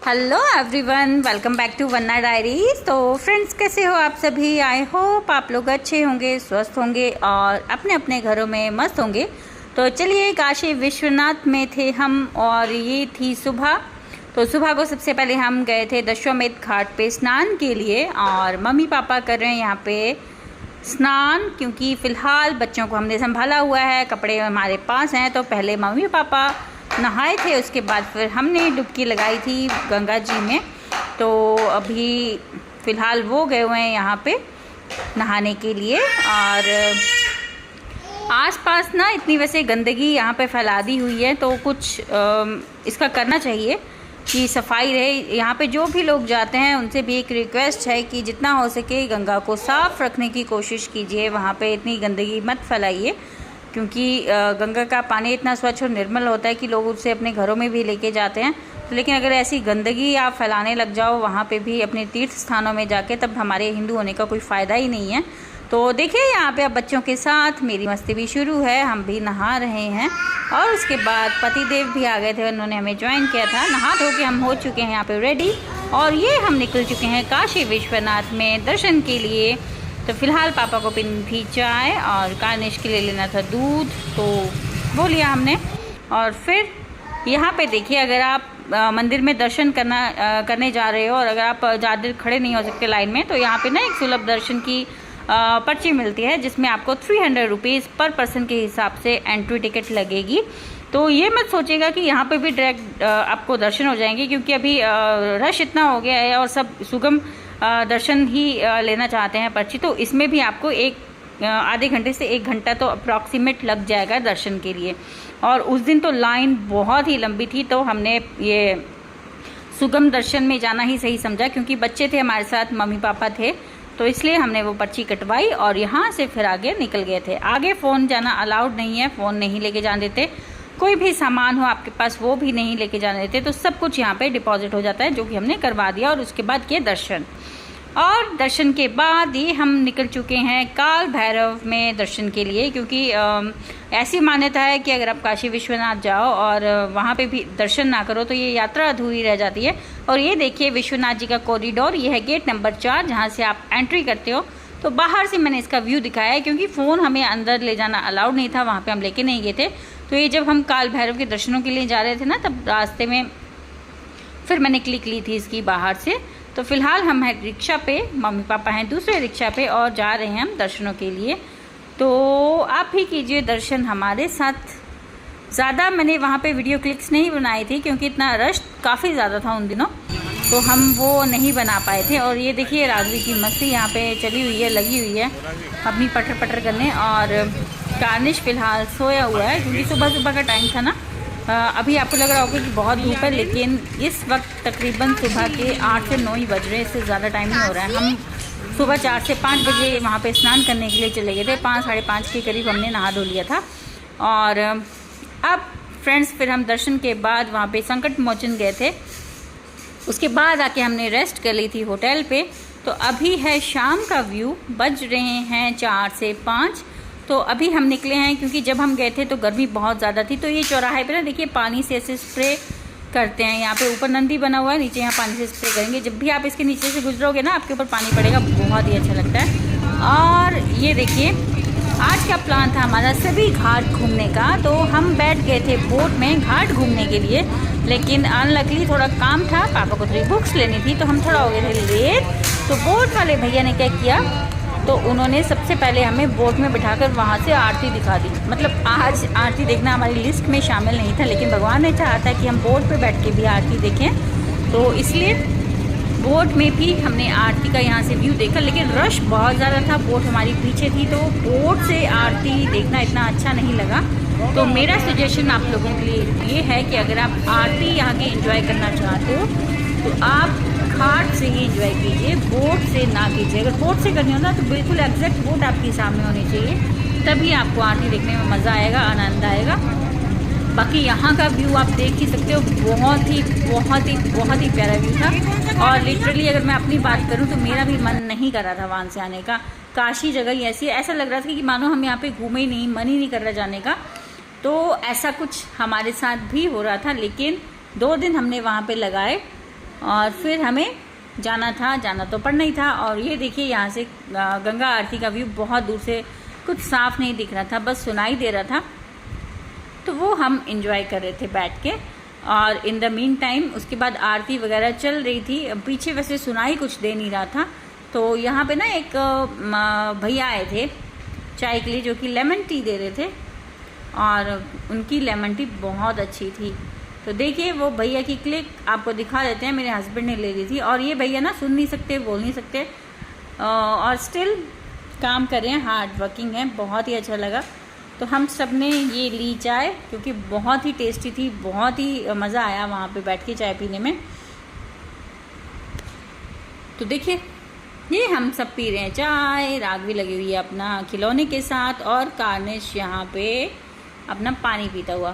Hello everyone, welcome back to Vanna diaries. तो friends, कैसे हो आप सभी? आई होप आप लोग अच्छे होंगे, स्वस्थ होंगे और अपने अपने घरों में मस्त होंगे। तो चलिए, काशी विश्वनाथ में थे हम और ये थी सुबह। तो सुबह को सबसे पहले हम गए थे दशाश्वमेध घाट पे स्नान के लिए और मम्मी पापा कर रहे हैं यहाँ पे स्नान, क्योंकि फ़िलहाल बच्चों को हमने संभाला हुआ है, कपड़े हमारे पास हैं। तो पहले मम्मी पापा नहाए थे, उसके बाद फिर हमने डुबकी लगाई थी गंगा जी में। तो अभी फ़िलहाल वो गए हुए हैं यहाँ पे नहाने के लिए। और आसपास ना इतनी वैसे गंदगी यहाँ पे फैला दी हुई है, तो कुछ इसका करना चाहिए कि सफाई रहे। यहाँ पे जो भी लोग जाते हैं उनसे भी एक रिक्वेस्ट है कि जितना हो सके गंगा को साफ़ रखने की कोशिश कीजिए, वहाँ पे इतनी गंदगी मत फैलाइए, क्योंकि गंगा का पानी इतना स्वच्छ और निर्मल होता है कि लोग उसे अपने घरों में भी लेके जाते हैं। तो लेकिन अगर ऐसी गंदगी आप फैलाने लग जाओ वहाँ पे भी अपने तीर्थ स्थानों में जाके, तब हमारे हिंदू होने का कोई फ़ायदा ही नहीं है। तो देखिए, यहाँ पे अब बच्चों के साथ मेरी मस्ती भी शुरू है, हम भी नहा रहे हैं। और उसके बाद पतिदेव भी आ गए थे, उन्होंने हमें ज्वाइन किया था। नहा धो के हम हो चुके हैं यहाँ पे रेडी और ये हम निकल चुके हैं काशी विश्वनाथ में दर्शन के लिए। तो फ़िलहाल पापा को पिन थी चाय और कार्निश के लिए लेना था दूध, तो वो लिया हमने। और फिर यहाँ पे देखिए, अगर आप मंदिर में दर्शन करने जा रहे हो और अगर आप ज़्यादा देर खड़े नहीं हो सकते लाइन में, तो यहाँ पे ना एक सुलभ दर्शन की पर्ची मिलती है, जिसमें आपको 300 रुपीज़ पर पर्सन के हिसाब से एंट्री टिकट लगेगी। तो ये मत सोचिएगा कि यहाँ पे भी डायरेक्ट आपको दर्शन हो जाएंगे, क्योंकि अभी रश इतना हो गया है और सब सुगम दर्शन ही लेना चाहते हैं पर्ची। तो इसमें भी आपको आधे घंटे से 1 घंटा तो अप्रॉक्सीमेट लग जाएगा दर्शन के लिए। और उस दिन तो लाइन बहुत ही लंबी थी, तो हमने ये सुगम दर्शन में जाना ही सही समझा, क्योंकि बच्चे थे हमारे साथ, मम्मी पापा थे, तो इसलिए हमने वो पर्ची कटवाई और यहाँ से फिर आगे निकल गए थे। आगे फ़ोन जाना अलाउड नहीं है, फ़ोन नहीं लेके जाने देते, कोई भी सामान हो आपके पास वो भी नहीं लेके जाने देते। तो सब कुछ यहाँ पे डिपॉजिट हो जाता है, जो कि हमने करवा दिया। और उसके बाद किए दर्शन, और दर्शन के बाद ये हम निकल चुके हैं काल भैरव में दर्शन के लिए, क्योंकि ऐसी मान्यता है कि अगर आप काशी विश्वनाथ जाओ और वहाँ पे भी दर्शन ना करो तो ये यात्रा अधूरी रह जाती है। और ये देखिए विश्वनाथ जी का कॉरिडोर, ये है गेट नंबर 4, जहाँ से आप एंट्री करते हो। तो बाहर से मैंने इसका व्यू दिखाया है, क्योंकि फ़ोन हमें अंदर ले जाना अलाउड नहीं था, वहाँ पर हम लेके नहीं गए थे। तो ये जब हम काल भैरव के दर्शनों के लिए जा रहे थे ना, तब रास्ते में फिर मैंने क्लिक ली थी इसकी बाहर से। तो फ़िलहाल हम हैं रिक्शा पे, मम्मी पापा हैं दूसरे रिक्शा पे और जा रहे हैं हम दर्शनों के लिए। तो आप भी कीजिए दर्शन हमारे साथ। ज़्यादा मैंने वहाँ पे वीडियो क्लिप्स नहीं बनाई थी, क्योंकि इतना रश काफ़ी ज़्यादा था उन दिनों, तो हम वो नहीं बना पाए थे। और ये देखिए राघवी की मस्ती यहाँ पे चली हुई है, लगी हुई है अपनी पटर पटर करने। और कार्निश फ़िलहाल सोया हुआ है, क्योंकि सुबह सुबह का टाइम था ना। अभी आपको लग रहा होगा कि बहुत धूप है, लेकिन इस वक्त तकरीबन सुबह के 8 से 9 ही बज रहे हैं, इससे ज़्यादा टाइम नहीं हो रहा है। हम सुबह 4 से 5 बजे वहाँ पे स्नान करने के लिए चले गए थे, 5 साढ़े 5 के करीब हमने नहा धो लिया था। और अब फ्रेंड्स, फिर हम दर्शन के बाद वहाँ पे संकट मोचन गए थे, उसके बाद आके हमने रेस्ट कर ली थी होटल पे। तो अभी है शाम का व्यू, बज रहे हैं 4 से 5। तो अभी हम निकले हैं, क्योंकि जब हम गए थे तो गर्मी बहुत ज़्यादा थी। तो ये चौराहे पे ना देखिए पानी से ऐसे स्प्रे करते हैं, यहाँ पे ऊपर नंदी बना हुआ है, नीचे यहाँ पानी से स्प्रे करेंगे। जब भी आप इसके नीचे से गुजरोगे ना, आपके ऊपर पानी पड़ेगा, बहुत ही अच्छा लगता है। और ये देखिए, आज का प्लान था हमारा सभी घाट घूमने का। तो हम बैठ गए थे बोट में घाट घूमने के लिए, लेकिन अनलकली थोड़ा काम था, पापा को थोड़ी बुक्स लेनी थी, तो हम थोड़ा हो गए थे लेट। तो बोट वाले भैया ने क्या किया, तो उन्होंने सबसे पहले हमें बोट में बिठाकर वहाँ से आरती दिखा दी। मतलब आज आरती देखना हमारी लिस्ट में शामिल नहीं था, लेकिन भगवान ने चाहा था कि हम बोट पे बैठ के भी आरती देखें, तो इसलिए बोट में भी हमने आरती का यहाँ से व्यू देखा। लेकिन रश बहुत ज़्यादा था, बोट हमारी पीछे थी, तो बोट से आरती देखना इतना अच्छा नहीं लगा। तो मेरा सजेशन आप लोगों के लिए ये है कि अगर आप आरती यहाँ की एंजॉय करना चाहते हो तो आप घाट से ही एंजॉय कीजिए, बोट से ना कीजिए। अगर बोट से करनी हो ना, तो बिल्कुल एग्जैक्ट बोट आपके सामने होनी चाहिए, तभी आपको आरती देखने में मज़ा आएगा, आनंद आएगा। बाकी यहाँ का व्यू आप देख ही सकते हो, बहुत ही प्यारा व्यू था। और लिटरली अगर मैं अपनी बात करूँ तो मेरा भी मन नहीं कर रहा था वहाँ से आने का। काशी जगह ही ऐसी है, ऐसा लग रहा था कि मानो हम यहाँ पे घूमे ही नहीं, मन ही नहीं कर रहा जाने का। तो ऐसा कुछ हमारे साथ भी हो रहा था, लेकिन 2 दिन हमने वहाँ पे लगाए और फिर हमें जाना तो पड़ना ही था। और ये देखिए यहाँ से गंगा आरती का व्यू बहुत दूर से, कुछ साफ नहीं दिख रहा था, बस सुनाई दे रहा था, तो वो हम एंजॉय कर रहे थे बैठ के। और इन द मीन टाइम उसके बाद आरती वगैरह चल रही थी, पीछे वैसे सुनाई कुछ दे नहीं रहा था। तो यहाँ पे ना एक भैया आए थे चाय के लिए, जो कि लेमन टी दे रहे थे, और उनकी लेमन टी बहुत अच्छी थी। तो देखिए वो भैया की क्लिक आपको दिखा देते हैं, मेरे हस्बैंड ने ले ली थी। और ये भैया ना सुन नहीं सकते, बोल नहीं सकते, और स्टिल काम कर रहे हैं, हार्ड वर्किंग है, बहुत ही अच्छा लगा। तो हम सब ने ये ली चाय, क्योंकि बहुत ही टेस्टी थी, बहुत ही मज़ा आया वहाँ पे बैठ के चाय पीने में। तो देखिए ये हम सब पी रहे हैं चाय, राग भी लगी हुई है अपना खिलौने के साथ, और कार्निश यहाँ पे अपना पानी पीता हुआ,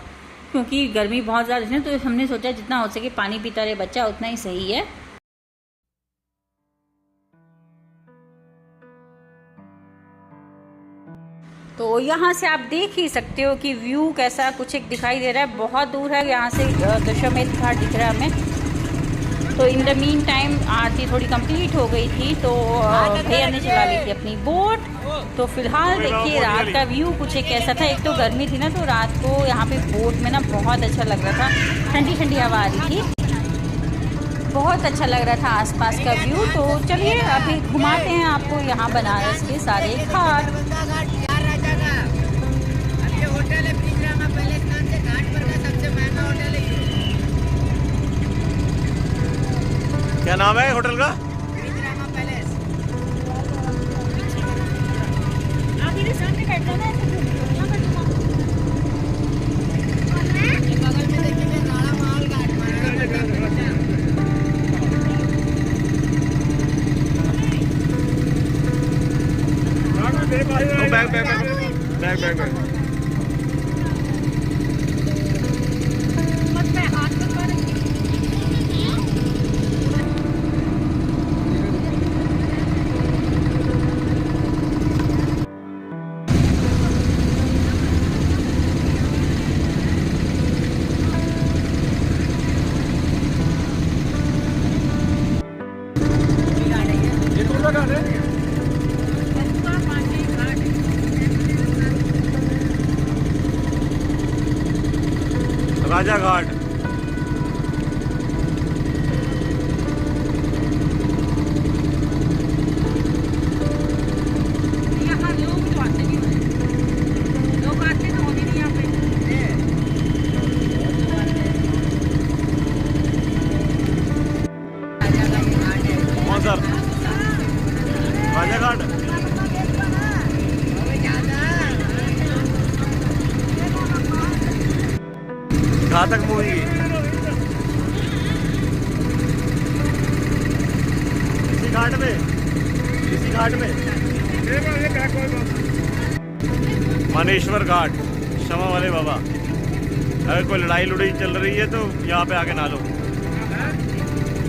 क्योंकि गर्मी बहुत ज़्यादा है, तो हमने सोचा जितना हो सके पानी पीता रहे बच्चा उतना ही सही है। तो यहाँ से आप देख ही सकते हो कि व्यू कैसा कुछ एक दिखाई दे रहा है, बहुत दूर है यहाँ से दशाश्वमेध घाट दिख रहा है हमें। तो इन द मीन टाइम आरती थोड़ी कंप्लीट हो गई थी, तो भैया ने चला ली थी अपनी बोट। तो फिलहाल देखिए रात का व्यू कुछ एक ऐसा था, एक तो गर्मी थी ना, तो रात को यहाँ पे बोट में ना बहुत अच्छा लग रहा था, ठंडी ठंडी हवा आ रही थी, बहुत अच्छा लग रहा था आसपास का व्यू। तो चलिए अभी घुमाते हैं आपको यहाँ बनारस के सारे घाट। क्या नाम है होटल का? बैग राजा घाट। यहाँ लोग तो आते नहीं, लोग आते तो होने नहीं यहाँ पे। कौन सा राजा घाट? घातक मूवी इसी घाट में मानेश्वर घाट, क्षमा वाले बाबा। अगर कोई लड़ाई लुड़ाई चल रही है तो यहाँ पे आके नहा लो।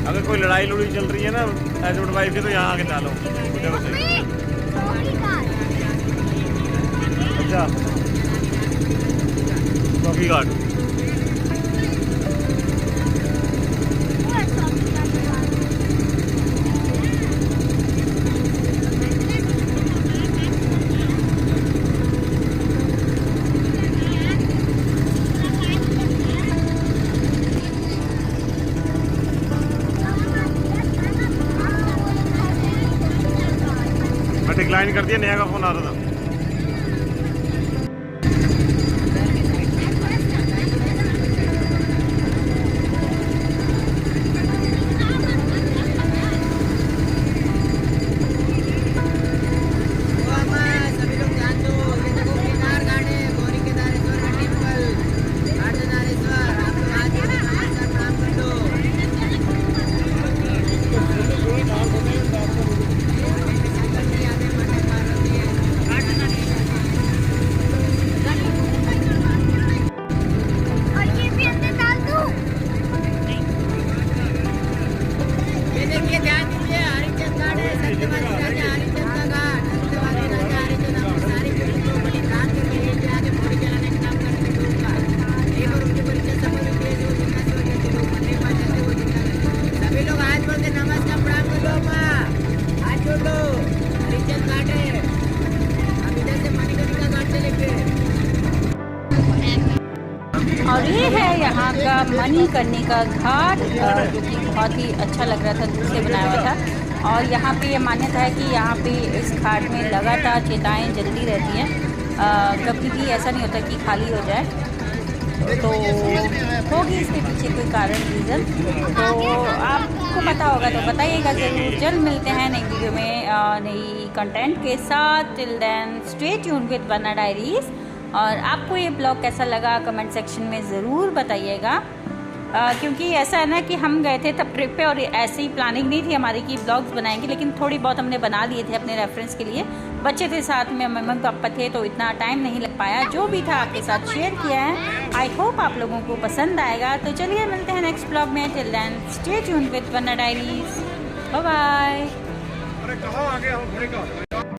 अगर कोई लड़ाई लुड़ाई चल रही है ना हस्बैंड वाइफ की, तो यहाँ आके नहा लो। अच्छा चौकी घाट। डिक्लाइन कर दिया, नेहा का फोन आ रहा था। सभी लोग हाथ बोल के नमस्कार प्रणाम कर लो माँ, हाथ जोड़ लो। हरिचंद घाट है, अब इधर से मणिकर्णिका घाट से लेके। और ये है यहाँ का मणिकर्णिका घाट, जो कि बहुत ही अच्छा लग रहा था, दूर से बनाया हुआ था। और यहाँ पे ये मान्यता है कि यहाँ पे इस घाट में लगातार चिताएँ जलती रहती हैं, कभी भी ऐसा नहीं होता कि खाली हो जाए। तो होगी इसके पीछे कोई कारण, रीज़न, तो आपको पता होगा तो बताइएगा ज़रूर। जल्द मिलते हैं नई वीडियो में नई कंटेंट के साथ। Till then stay tune with Varna diaries. और आपको ये ब्लॉग कैसा लगा कमेंट सेक्शन में ज़रूर बताइएगा, क्योंकि ऐसा है ना कि हम गए थे तब ट्रिप पे और ऐसी प्लानिंग नहीं थी हमारी कि ब्लॉग्स बनाएंगे, लेकिन थोड़ी बहुत हमने बना लिए थे अपने रेफरेंस के लिए। बच्चे थे साथ में, मम्मी पापा थे, तो इतना टाइम नहीं लग पाया। जो भी था आपके साथ शेयर किया है। आई होप आप लोगों को पसंद आएगा। तो चलिए मिलते हैं नेक्स्ट ब्लॉग में। Till then stay tune with Varna diaries. Bye bye.